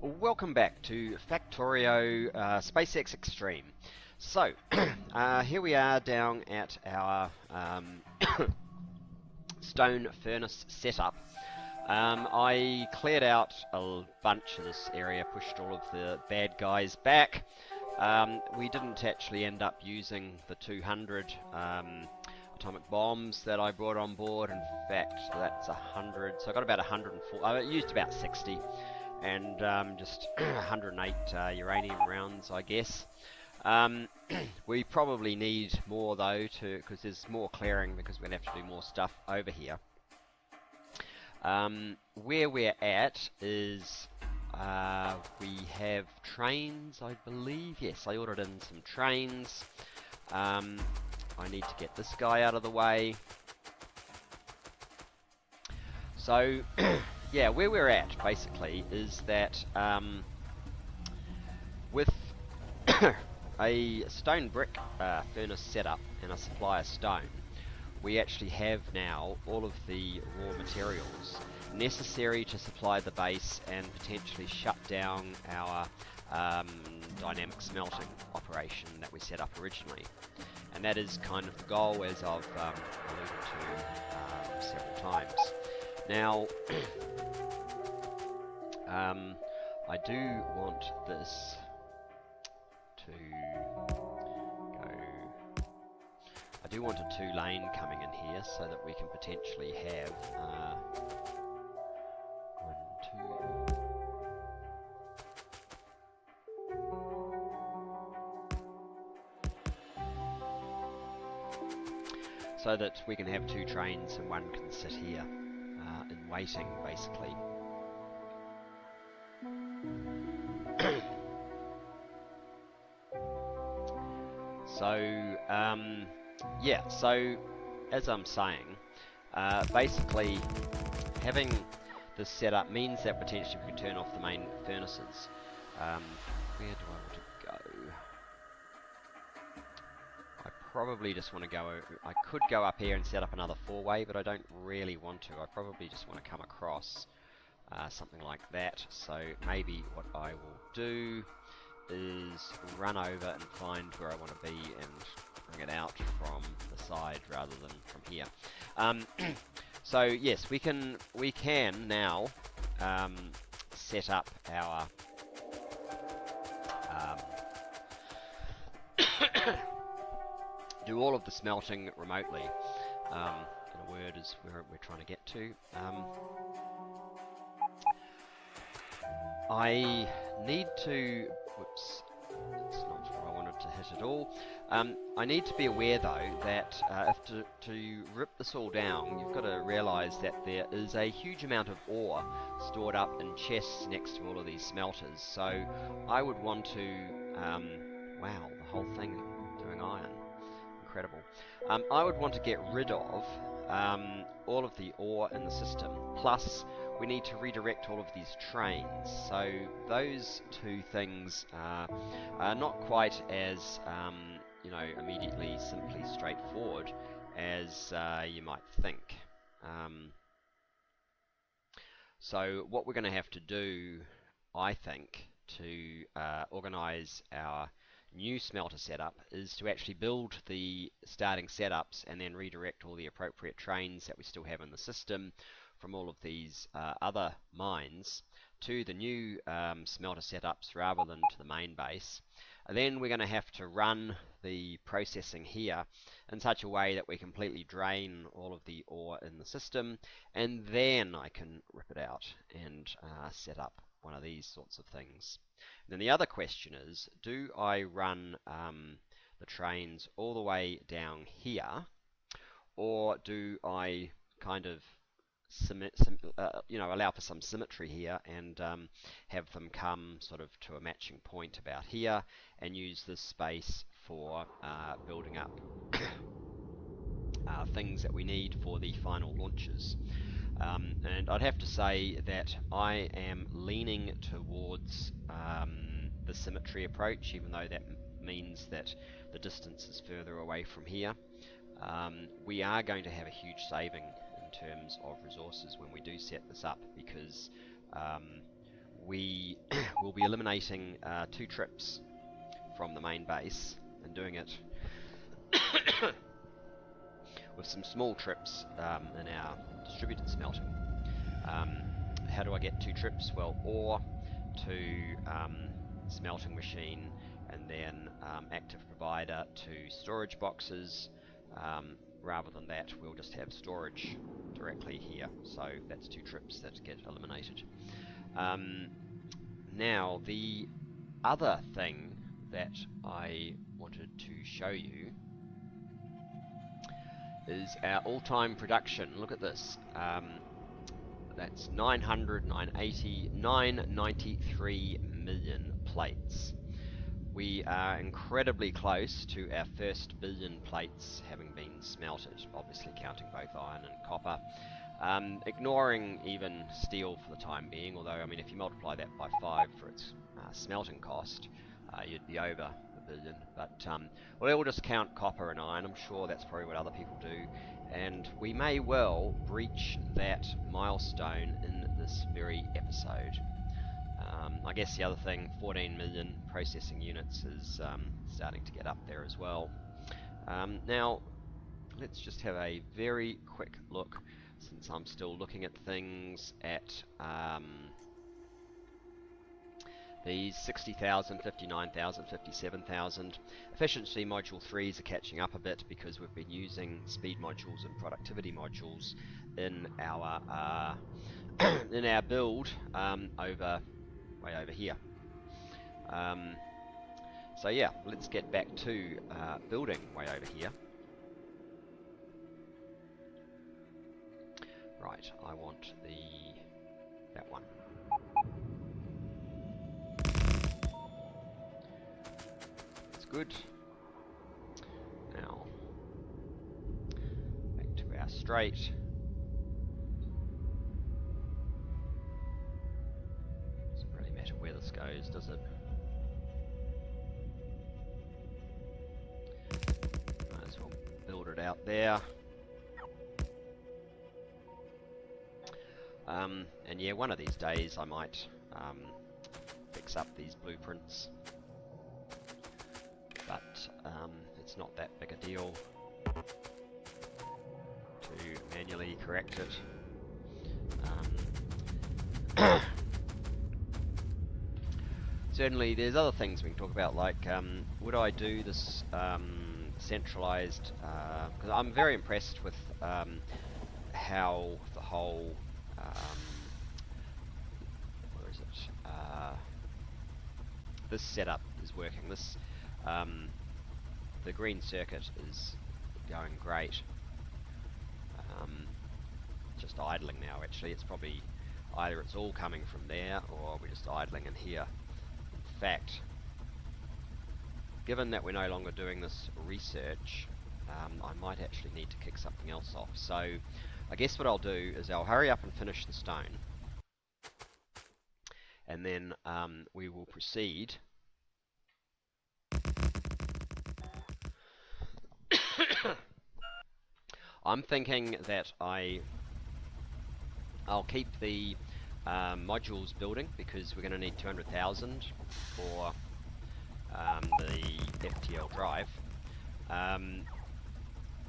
Welcome back to Factorio SpaceX Extreme. So, here we are down at our stone furnace setup. I cleared out a bunch of this area, pushed all of the bad guys back. We didn't actually end up using the 200 atomic bombs that I brought on board. In fact, that's 100, so I got about 104, I used about 60. And just 108 uranium rounds, I guess. We probably need more though, because there's more clearing, because we're going to have to do more stuff over here. Where we're at is we have trains, I believe. Yes, I ordered in some trains. I need to get this guy out of the way. So yeah, where we're at basically is that with a stone brick furnace setup and a supply of stone, we actually have now all of the raw materials necessary to supply the base and potentially shut down our dynamic smelting operation that we set up originally. And that is kind of the goal, as I've alluded to several times. Now, I do want this to go. I do want a 2-lane coming in here so that we can potentially have 1, 2. So that we can have 2 trains and one can sit here in waiting, basically. So, yeah, so as I'm saying, basically having this set up means that potentially we can turn off the main furnaces. Where do I want to go? I probably just want to go, I could go up here and set up another 4-way, but I don't really want to. I probably just want to come across something like that. So maybe what I will do is run over and find where I want to be and bring it out from the side rather than from here. So yes, we can now set up our do all of the smelting remotely. In a word, is where we're trying to get to. I need to. Whoops, that's not what I wanted to hit at all. I need to be aware though that if to rip this all down, you've got to realise that there is a huge amount of ore stored up in chests next to all of these smelters. So I would want to. Wow, the whole thing doing iron. Incredible. I would want to get rid of all of the ore in the system, plus we need to redirect all of these trains. So those 2 things are not quite as immediately simply straightforward as you might think. So what we're going to have to do, I think, to organise our new smelter setup is to actually build the starting setups and then redirect all the appropriate trains that we still have in the system from all of these other mines to the new smelter setups rather than to the main base. And then we're going to have to run the processing here in such a way that we completely drain all of the ore in the system, and then I can rip it out and set up one of these sorts of things. Then the other question is, do I run the trains all the way down here, or do I kind of allow for some symmetry here and have them come sort of to a matching point about here and use this space for building up things that we need for the final launches. And I'd have to say that I am leaning towards the symmetry approach, even though that means that the distance is further away from here. We are going to have a huge saving in terms of resources when we do set this up, because we we'll be eliminating 2 trips from the main base and doing it with some small trips in our distributed smelting. How do I get 2 trips? Well, ore to smelting machine, and then active provider to storage boxes. Rather than that, we'll just have storage directly here, so that's 2 trips that get eliminated. Now, the other thing that I wanted to show you is our all-time production. Look at this. That's 900, 980, 993 million plates. We are incredibly close to our first billion plates having been smelted, obviously counting both iron and copper. Ignoring even steel for the time being, although, I mean, if you multiply that by 5 for its smelting cost, you'd be over the billion. But we'll just count copper and iron. I'm sure that's probably what other people do. And we may well breach that milestone in this very episode. I guess the other thing, 14 million processing units is starting to get up there as well. Now, let's just have a very quick look, since I'm still looking at things, at these 60,000, 59,000, 57,000. Efficiency module 3s are catching up a bit because we've been using speed modules and productivity modules in our in our build way over here. So yeah, let's get back to building way over here. Right, I want that one. That's good. Now, back to our straight. Doesn't really matter where this goes, does it? Might as well build it out there. And yeah, one of these days I might fix up these blueprints, but it's not that big a deal to manually correct it. Certainly there's other things we can talk about, like would I do this centralized, because I'm very impressed with how the whole where is it? This setup is working. This the green circuit is going great. Just idling now. Actually, it's probably either it's all coming from there, or we're just idling in here. In fact, given that we're no longer doing this research, I might actually need to kick something else off. So I guess what I'll do is I'll hurry up and finish the stone, and then we will proceed I'm thinking that I'll keep the modules building, because we're going to need 200,000 for the FTL drive.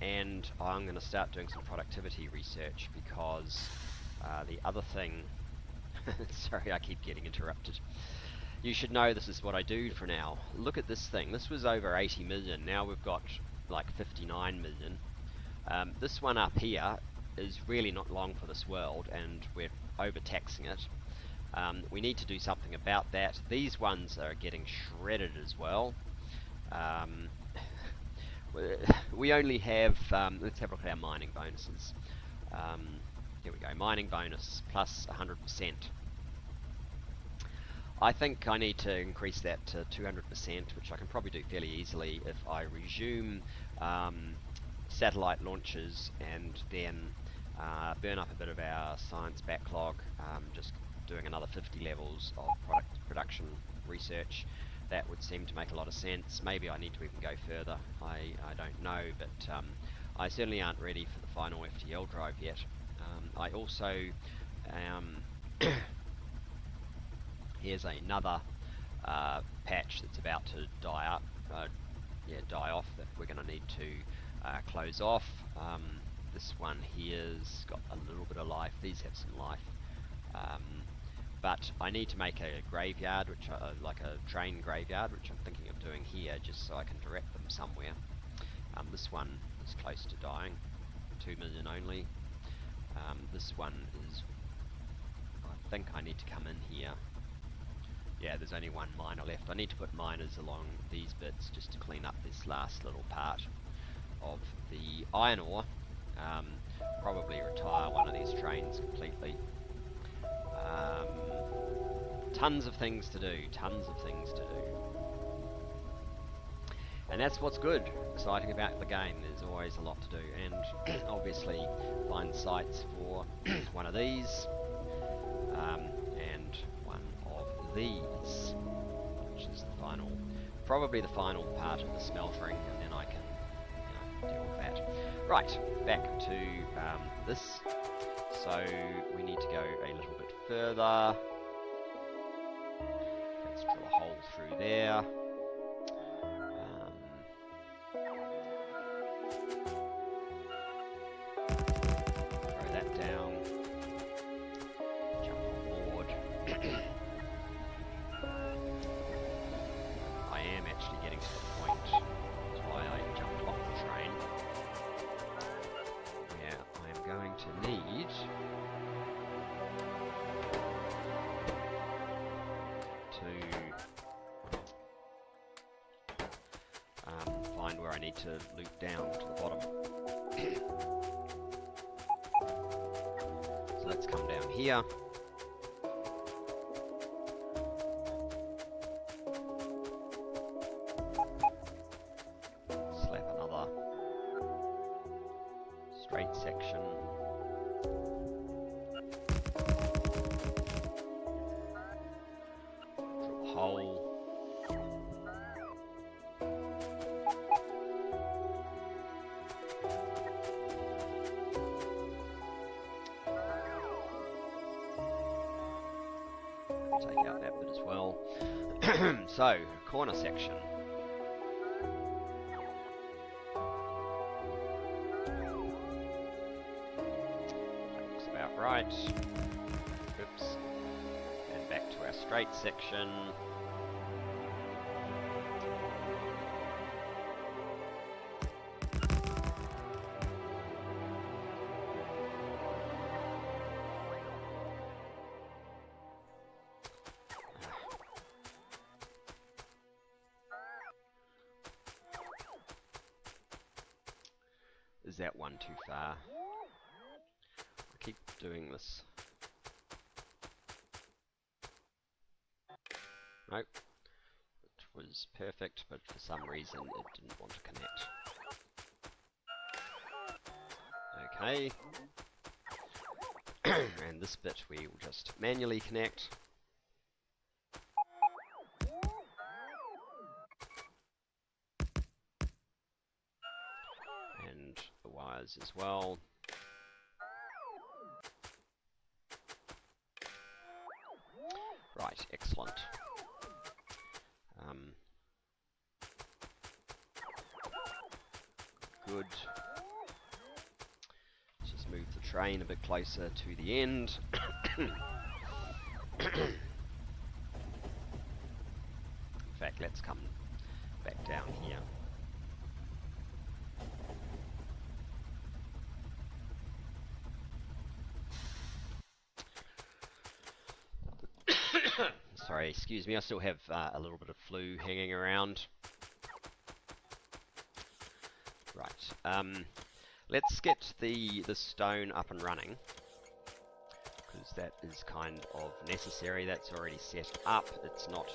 And I'm going to start doing some productivity research, because the other thing sorry, I keep getting interrupted. You should know this is what I do for now. Look at this thing. This was over 80 million. Now we've got like 59 million. This one up here is really not long for this world, and we're overtaxing it. We need to do something about that. These ones are getting shredded as well. We only have, let's have a look at our mining bonuses. Here we go, mining bonus plus 100%. I think I need to increase that to 200%, which I can probably do fairly easily if I resume satellite launches and then burn up a bit of our science backlog, just doing another 50 levels of production research. That would seem to make a lot of sense. Maybe I need to even go further. I don't know, but I certainly aren't ready for the final FTL drive yet. I also Here's another patch that's about to die up, die off, that we're going to need to close off. This one here's got a little bit of life. These have some life. But I need to make a graveyard, which like a train graveyard, which I'm thinking of doing here, just so I can direct them somewhere. This one is close to dying, 2 million only. This one is, I think I need to come in here. Yeah, there's only one miner left. I need to put miners along these bits just to clean up this last little part of the iron ore. Probably retire one of these trains completely. Tons of things to do, tons of things to do. And that's what's good, exciting about the game. There's always a lot to do, and obviously find sites for one of these, and one of these, which is the final, probably the final part of the smeltering, and then I can deal with that. Right, back to this. So we need to go a little bit further. Let's drill a hole through there. Throw that down. Jump on board. I am actually getting to the point. That's why I jumped off the train. Yeah, I am going to need to find where I need to loop down to the bottom. So let's come down here. Slap another straight section. Drill a hole. Take out that bit as well. So, corner section. That looks about right. Oops. And back to our straight section. Is that one too far? I keep doing this. Nope. It was perfect, but for some reason it didn't want to connect. Okay. And this bit we will just manually connect. And the wires as well. Right, excellent. Good. Let's just move the train a bit closer to the end. In fact, let's come back down here. Sorry, excuse me, I still have a little bit of flu hanging around. Right, let's get the stone up and running, because that is kind of necessary. That's already set up. It's not...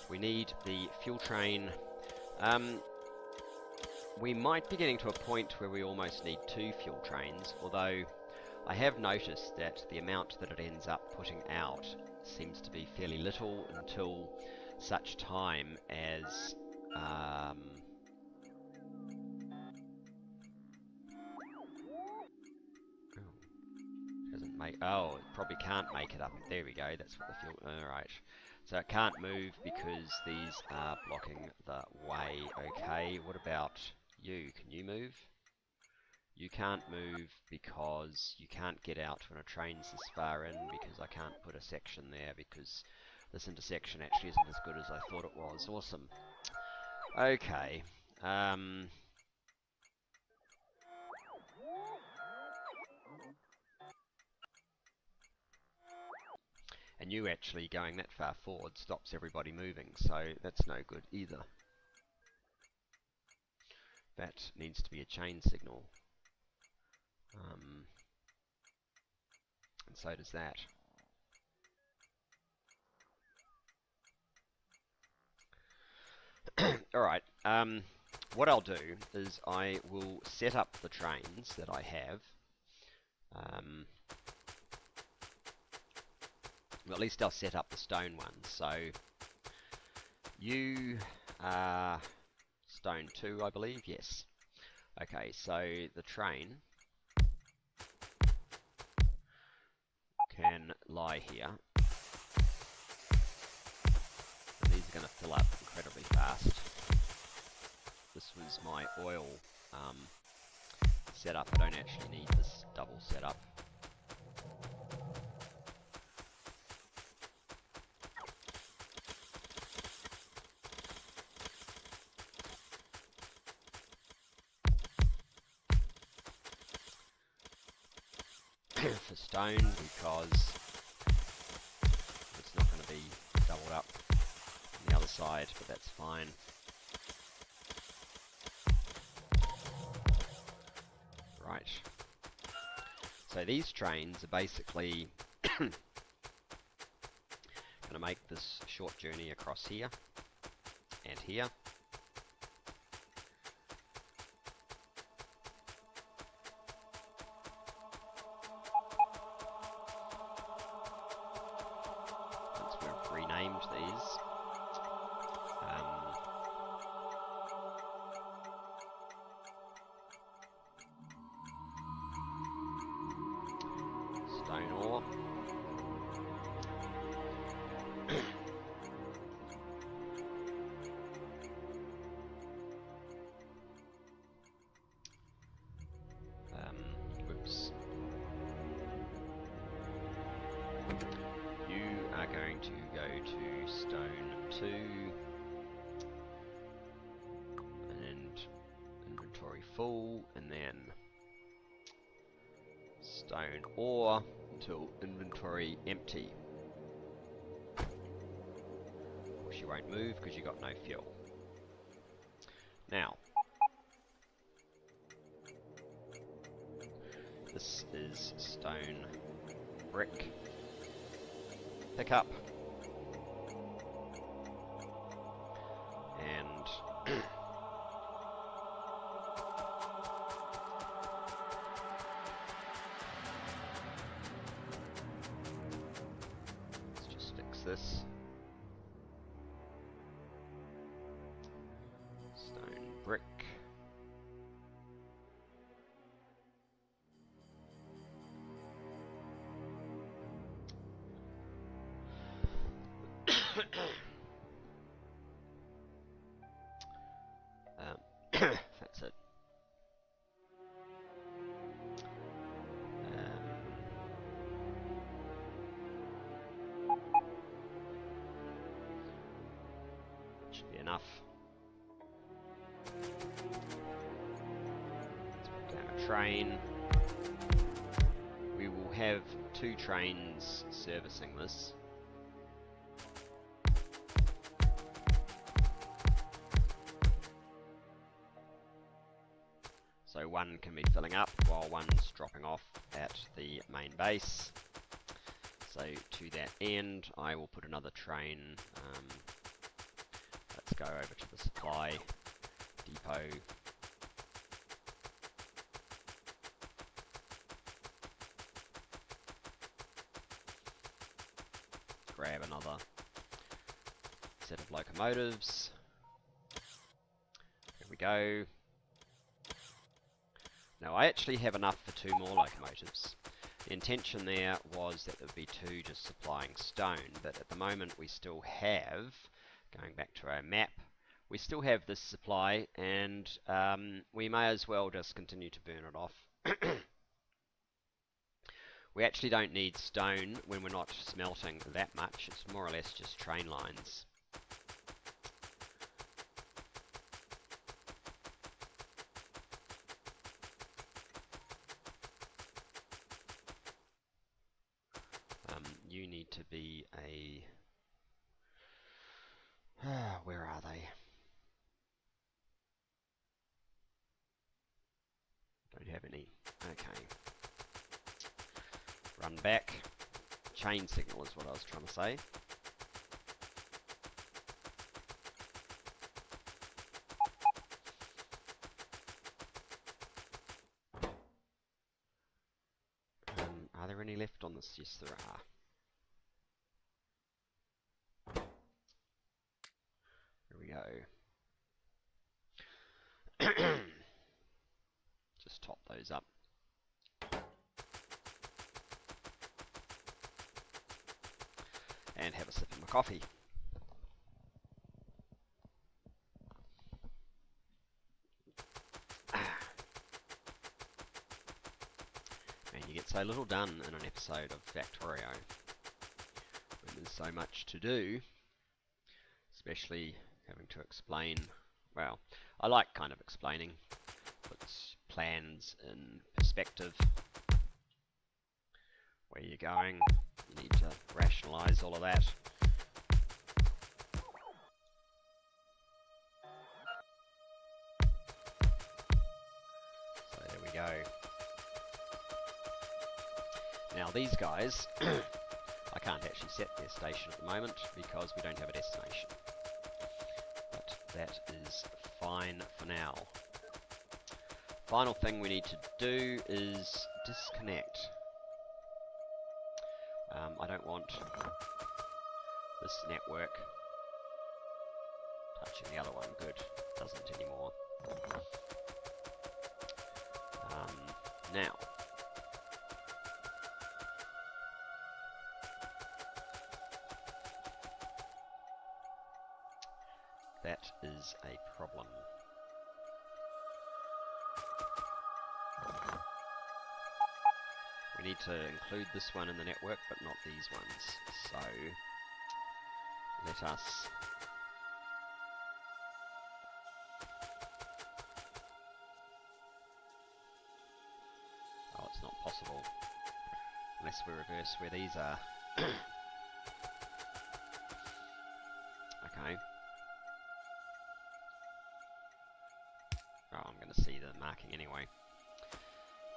We need the fuel train. We might be getting to a point where we almost need 2 fuel trains, although I have noticed that the amount that it ends up putting out seems to be fairly little until such time as doesn't make... Oh, it probably can't make it up. There we go. That's what the fuel... Alright. So it can't move because these are blocking the way. Okay, what about you? Can you move? You can't move because you can't get out when a train's this far in, because I can't put a section there because this intersection actually isn't as good as I thought it was. Awesome. Okay. And you actually going that far forward stops everybody moving, so that's no good either. That needs to be a chain signal. And so does that. Alright, what I'll do is I will set up the trains that I have. Well, at least I'll set up the stone ones. So you are stone 2, I believe. Yes. Okay, so the train can lie here. And these are going to fill up incredibly fast. This was my oil setup. I don't actually need this double setup. For stone, because it's not going to be doubled up on the other side, but that's fine. Right. So these trains are basically going to make this short journey across here and here. Renamed these. Stone ore. Oops. You are going to go to stone 2 and inventory full, and then stone ore until inventory empty. Of course you won't move because you got no fuel. Now, this is stone brick. Pick up. And let's just fix this. Stone brick. That's it. Should be enough. Let's put down a train. We will have 2 trains servicing this. So one can be filling up while one's dropping off at the main base. So to that end, I will put another train. Let's go over to the supply depot. Grab another set of locomotives. Here we go. Now I actually have enough for 2 more locomotives. The intention there was that there would be two just supplying stone, but at the moment we still have, going back to our map, we still have this supply, and we may as well just continue to burn it off. We actually don't need stone when we're not smelting that much. It's more or less just train lines. You need to be a... where are they? Don't have any. Okay. Run back. Chain signal is what I was trying to say. Are there any left on this? Yes, there are. Here we go. Just top those up. And have a sip of my coffee. Man, you get so little done in an episode of Factorio when there's so much to do, especially having to explain. Well, I like kind of explaining, puts plans in perspective. Where you're going, you need to rationalize all of that. So there we go. Now these guys, I can't actually set their station at the moment because we don't have a destination. But that is fine for now. Final thing we need to do is disconnect. I don't want this network touching the other one. Good. Doesn't anymore. Now. That is a problem. We need to include this one in the network, but not these ones. So, let us oh, it's not possible unless we reverse where these are. Okay. Oh, I'm going to see the marking anyway.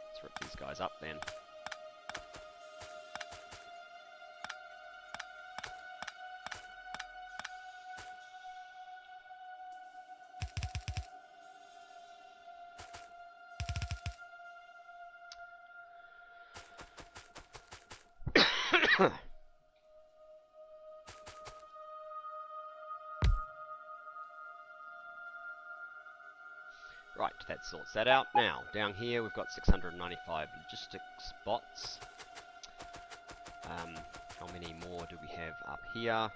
Let's rip these guys up then. Right, that sorts that out. Now, down here we've got 695 logistics spots. How many more do we have up here?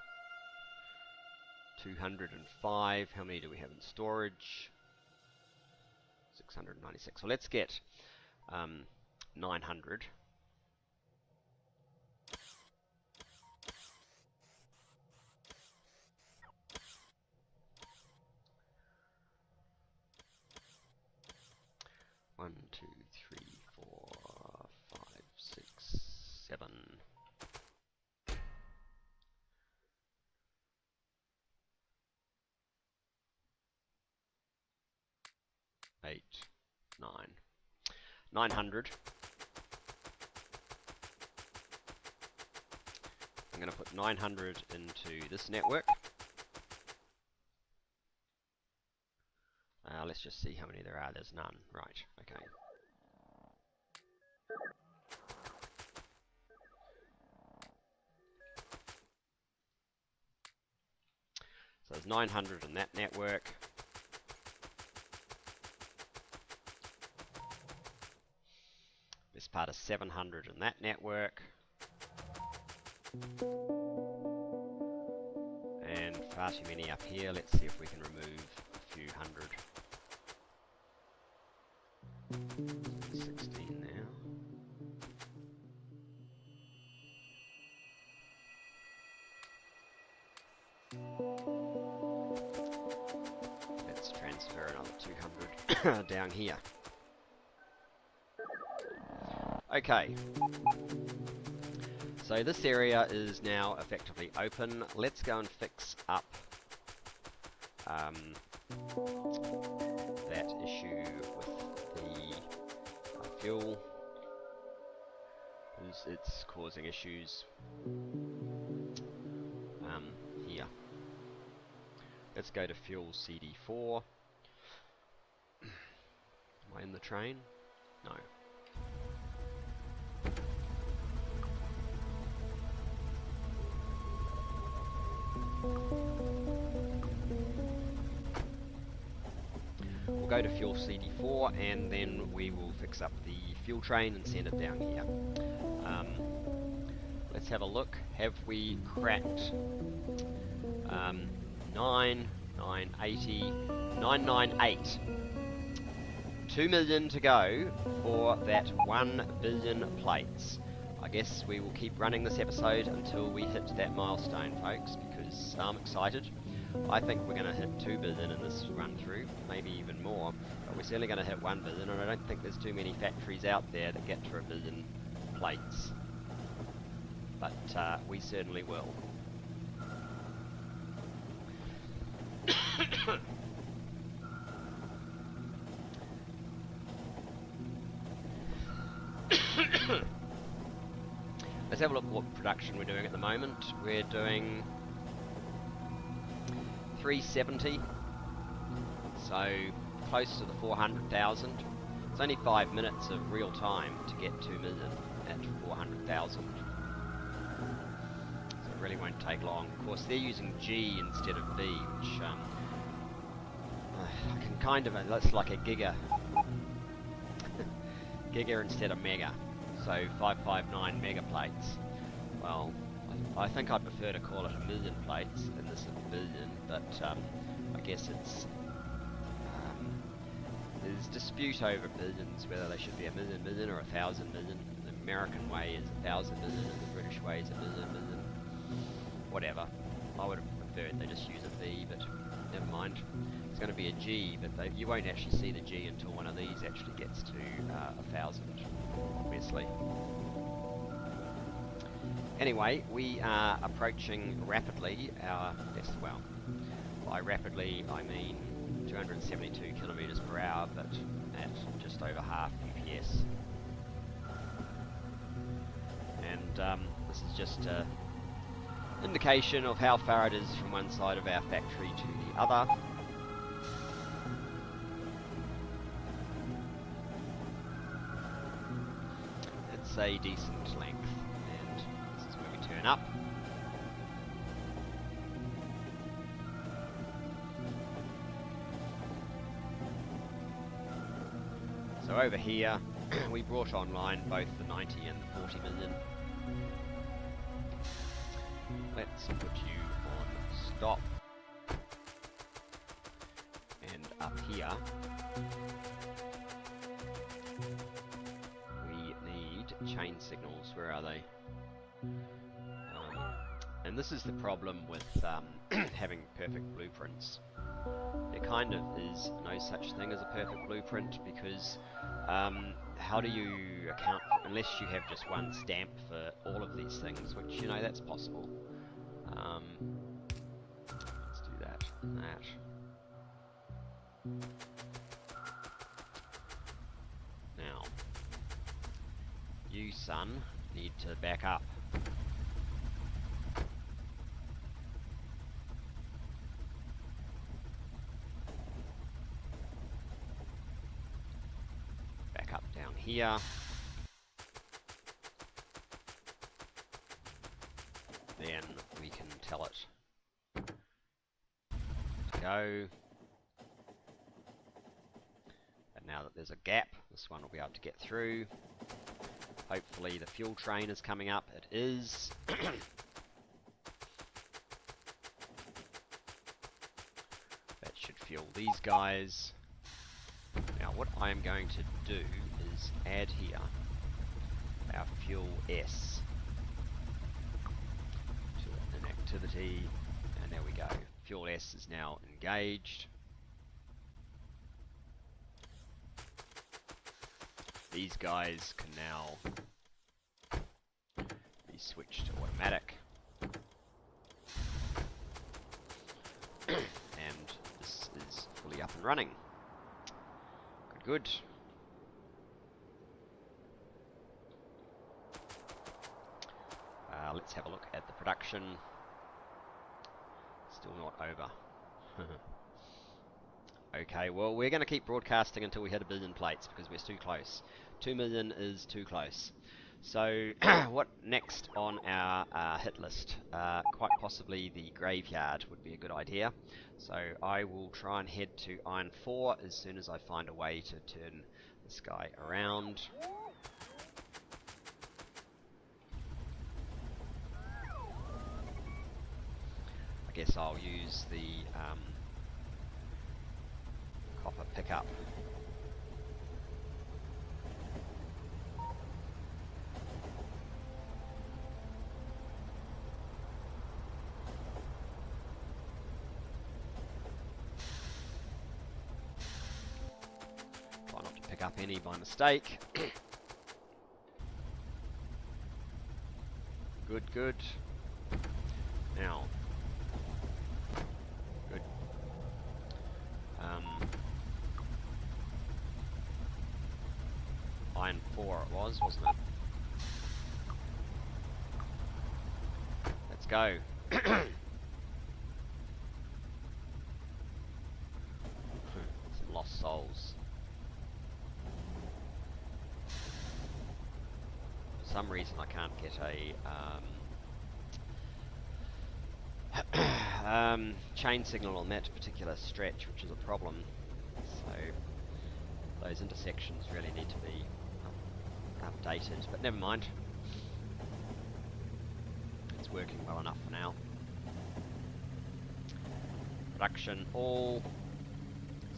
205. How many do we have in storage? 696. Well, let's get 900. One, two, three, 4, 5, 6, 7. 8, 9. 900. I'm going to put 900 into this network. Let's just see how many there are. There's none. Right, okay. So there's 900 in that network. Best best part of 700 in that network. And far too many up here. Let's see if we can remove a few hundred. 16 now. Let's transfer another 200 down here. Okay. So this area is now effectively open. Let's go and fix up that issue with the fuel. It's causing issues here. Let's go to fuel CD4. Am I in the train? No. We'll go to fuel CD4 and then we will fix up the fuel train and send it down here. Let's have a look. Have we cracked 980, 998? 2 million to go for that 1 billion plates. I guess we will keep running this episode until we hit that milestone, folks, because I'm excited. I think we're going to hit 2 billion in this run through, maybe even more, but we're certainly going to hit 1 billion, and I don't think there's too many factories out there that get to 1 billion plates. But we certainly will. Let's have a look at what production we're doing at the moment. We're doing 370, so close to the 400,000. It's only 5 minutes of real time to get 2 million at 400,000. So it really won't take long. Of course, they're using G instead of B, which I can kind of, that's like a giga. Giga instead of mega. So 559 mega plates. Well, I think I'd prefer to call it a million plates than this a billion, but I guess it's there's dispute over billions, whether they should be a million or 1,000 million. The American way is 1,000 million, and the British way is a million. Whatever. I would have preferred they just use a V, but never mind. It's going to be a G, but you won't actually see the G until one of these actually gets to 1,000, obviously. Anyway, we are approaching rapidly our, well, by rapidly I mean 272 kilometers per hour, but at just over half UPS. And this is just an indication of how far it is from one side of our factory to the other. It's a decent length, and this is where we turn up. So over here, we brought online both the 90 and the 40 million. Let's put you on stop. And up here, we need chain signals. Where are they? And this is the problem with having perfect blueprints. There kind of is no such thing as a perfect blueprint, because how do you account for, unless you have just one stamp for all of these things, which, you know, that's possible. Let's do that and that. Now, you, son, need to back up. Back up down here. Then we can tell it to go. And now that there's a gap, this one will be able to get through. Hopefully the fuel train is coming up. It is. That should fuel these guys. Now what I am going to do is add here our fuel S to an activity, and there we go. Fuel S is now engaged. These guys can now be switched to automatic. And this is fully up and running. Good, good. Let's have a look at the production. Still not over. Okay, well, we're going to keep broadcasting until we hit 1 billion plates because we're too close. 2 million is too close. So, what next on our hit list? Quite possibly the graveyard would be a good idea. So, I will try and head to Iron 4 as soon as I find a way to turn this guy around. I guess I'll use the copper pickup. Try not to pick up any by mistake. Good, good. Now, good. Iron 4 it was, wasn't it? Let's go. Some lost souls. For some reason I can't get a chain signal on that particular stretch, which is a problem. So those intersections really need to be updated, but never mind. It's working well enough for now. Production all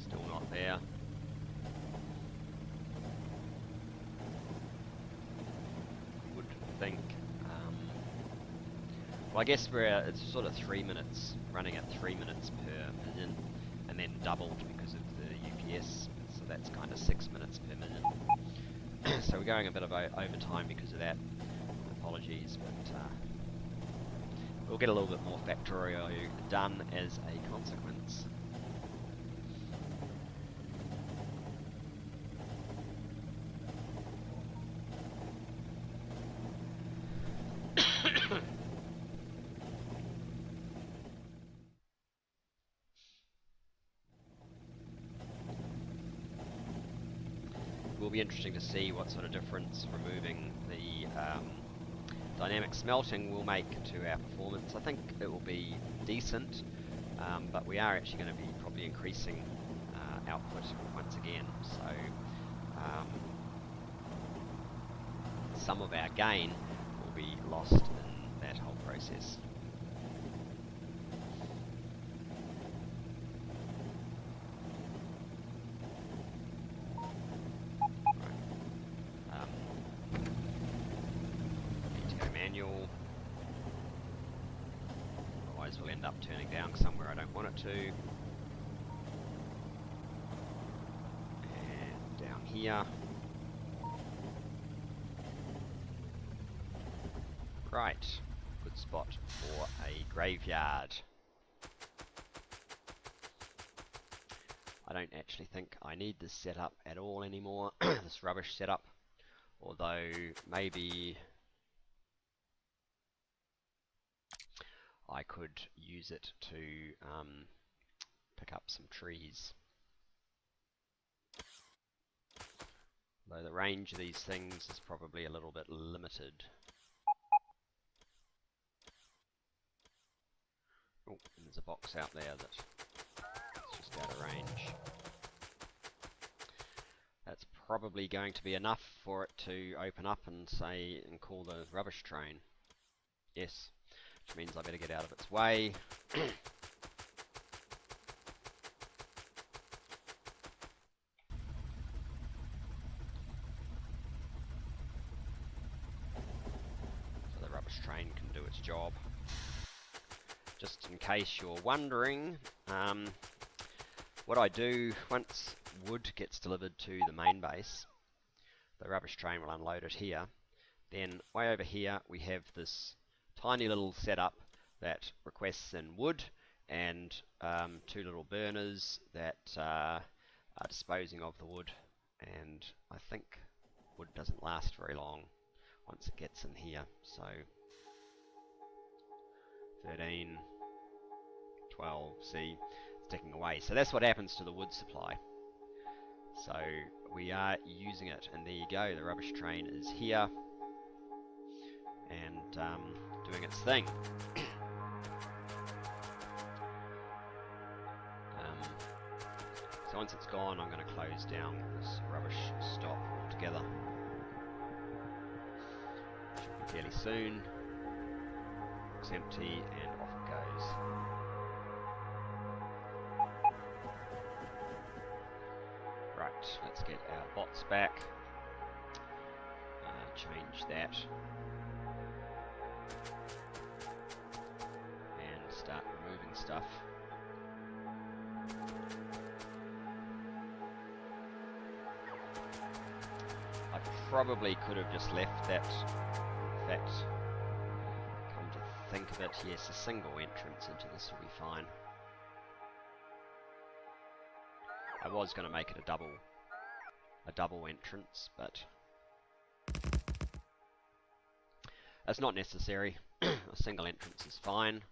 still not there. Would think. Well, I guess it's sort of 3 minutes, running at 3 minutes per million, and then doubled because of the UPS, so that's kind of 6 minutes per million. So we're going a bit of overtime because of that. Apologies, but we'll get a little bit more Factorio done as a consequence. Will be interesting to see what sort of difference removing the dynamic smelting will make to our performance. I think it will be decent, but we are actually going to be probably increasing output once again. So some of our gain will be lost in that whole process. Otherwise we'll end up turning down somewhere I don't want it to. And down here. Right, good spot for a graveyard. I don't actually think I need this setup at all anymore, this rubbish setup, although maybe I could use it to pick up some trees. Though the range of these things is probably a little bit limited. Oh, and there's a box out there that's just out of range. That's probably going to be enough for it to open up and call the rubbish train. Yes, which means I better get out of its way. So the rubbish train can do its job. Just in case you're wondering, what I do once wood gets delivered to the main base, the rubbish train will unload it here. Then way over here we have this tiny little setup that requests in wood and 2 little burners that are disposing of the wood, and I think wood doesn't last very long once it gets in here. So 13, 12, see, it's ticking away. So that's what happens to the wood supply. So we are using it, and there you go, the rubbish train is here and doing its thing. So once it's gone, I'm going to close down this rubbish stop altogether. Should be fairly soon. Looks empty, and off it goes. Right, let's get our bots back. Change that. And start removing stuff. I probably could have just left that. In fact, come to think of it, yes, a single entrance into this will be fine. I was going to make it a double entrance, but that's not necessary. A single entrance is fine.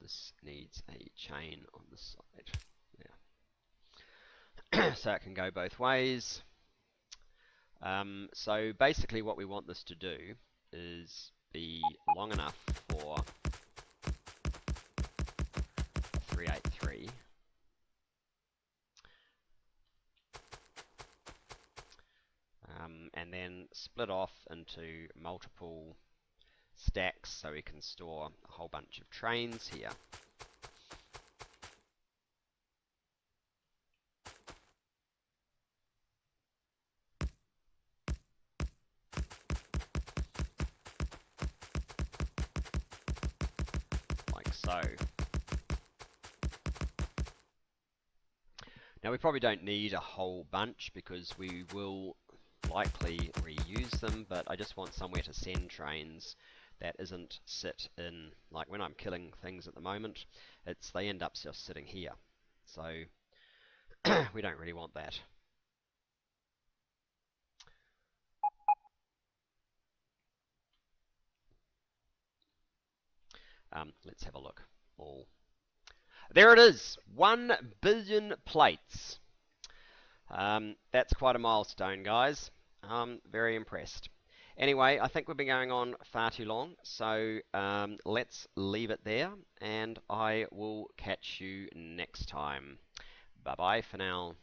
This needs a chain on the side. Yeah. So it can go both ways. So basically what we want this to do is be long enough for 383. And then split off into multiple stacks so we can store a whole bunch of trains here. Like so. Now we probably don't need a whole bunch because we will likely reuse them, but I just want somewhere to send trains that isn't sit in, like when I'm killing things at the moment, they end up just sitting here. So we don't really want that. Let's have a look. There it is, 1 billion plates. That's quite a milestone, guys. Very impressed. Anyway, I think we've been going on far too long, so let's leave it there, and I will catch you next time. Bye-bye for now.